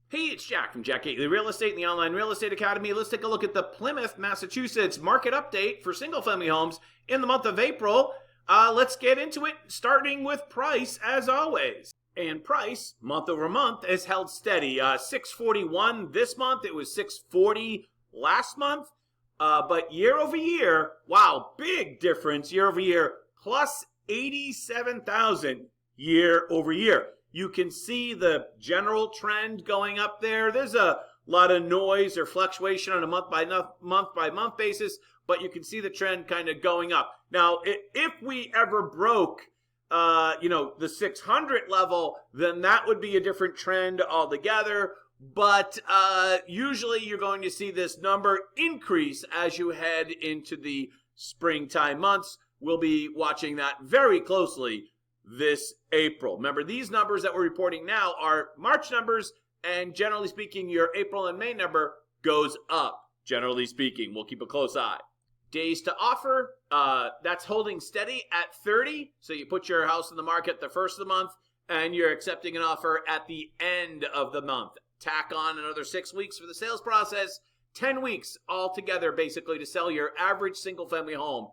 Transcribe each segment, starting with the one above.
Hey, it's Jack from Jack Gately Real Estate and the Online Real Estate Academy. Let's take a look at the Plymouth, Massachusetts market update for single-family homes in the month of April. Let's get into it, starting with price as always. And price, month over month, has held steady. 641 this month. It was 640 last month. But year over year, wow, big difference year over year, plus 87,000 year over year. You can see the general trend going up there. There's a lot of noise or fluctuation on a month by month basis, but you can see the trend kind of going up. Now, if we ever broke, the 600 level, then that would be a different trend altogether. But usually you're going to see this number increase as you head into the springtime months. We'll be watching that very closely this April. Remember, these numbers that we're reporting now are March numbers, and generally speaking, your April and May number goes up. Generally speaking, we'll keep a close eye. Days to offer, that's holding steady at 30. So you put your house in the market the first of the month, and you're accepting an offer at the end of the month. Tack on another 6 weeks for the sales process, 10 weeks altogether, basically, to sell your average single-family home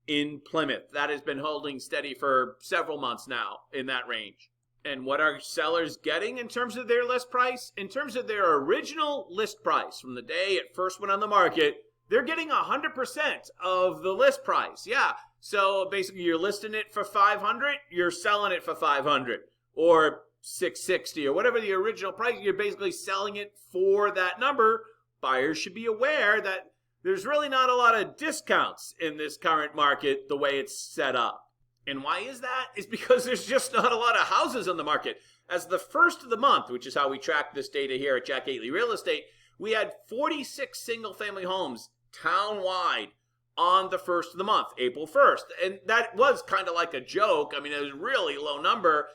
in Plymouth. That has been holding steady for several months now in that range. And what are sellers getting in terms of their list price? In terms of their original list price from the day it first went on the market, they're getting 100% of the list price. Yeah, so basically you're listing it for $500, you're selling it for $500 or $660 or whatever the original price. You're basically selling it for that number. Buyers should be aware that there's really not a lot of discounts in this current market the way it's set up. And why is that? It's because there's just not a lot of houses on the market. As the first of the month, which is how we track this data here at Jack Gately Real Estate, we had 46 single-family homes town-wide on the first of the month, April 1st. And that was kind of like a joke. I mean, it was a really low number.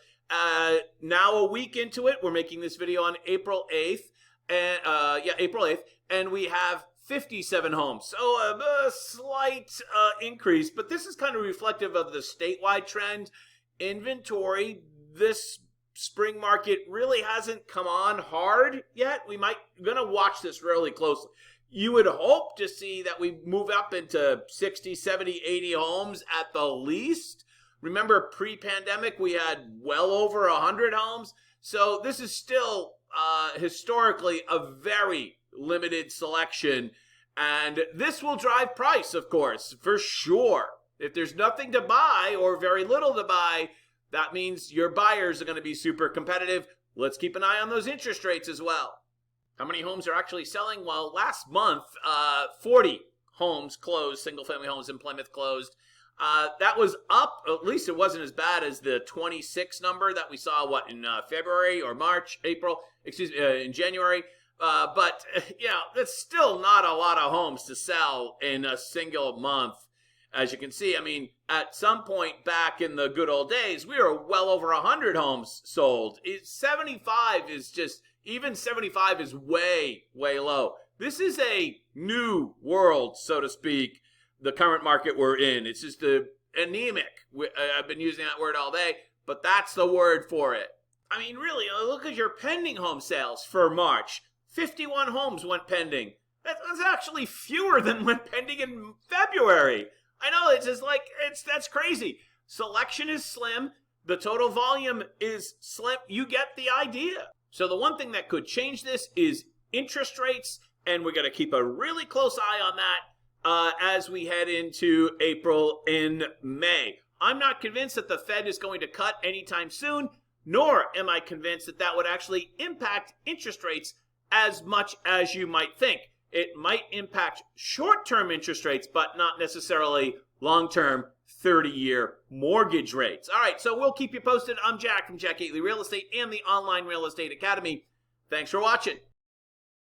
Now a week into it, we're making this video on April 8th. April 8th. And we have 57 homes. So a slight increase, but this is kind of reflective of the statewide trend. Inventory, this spring market really hasn't come on hard yet. We're going to watch this really closely. You would hope to see that we move up into 60, 70, 80 homes at the least. Remember, pre-pandemic, we had well over 100 homes. So this is still historically a very limited selection, and this will drive price, of course, for sure. If there's nothing to buy or very little to buy, that means your buyers are going to be super competitive. Let's keep an eye on those interest rates as well. How many homes are actually selling? Well, last month, 40 homes closed, single-family homes in Plymouth closed. That was up. At least it wasn't as bad as the 26 number that we saw, in February or March, in January. But that's still not a lot of homes to sell in a single month. As you can see, I mean, at some point back in the good old days, we were well over 100 homes sold. 75 is way, way low. This is a new world, so to speak, the current market we're in. It's just anemic. I've been using that word all day, but that's the word for it. I mean, really, look at your pending home sales for March. 51 homes went pending. That's actually fewer than went pending in February. I know, it's just that's crazy. Selection is slim. The total volume is slim. You get the idea. So the one thing that could change this is interest rates, and we're going to keep a really close eye on that as we head into April and May. I'm not convinced that the Fed is going to cut anytime soon, nor am I convinced that that would actually impact interest rates as much as you might think. It might impact short-term interest rates, but not necessarily long-term 30-year mortgage rates. All right, so we'll keep you posted. I'm Jack from Jack Gately Real Estate and the Online Real Estate Academy. Thanks for watching.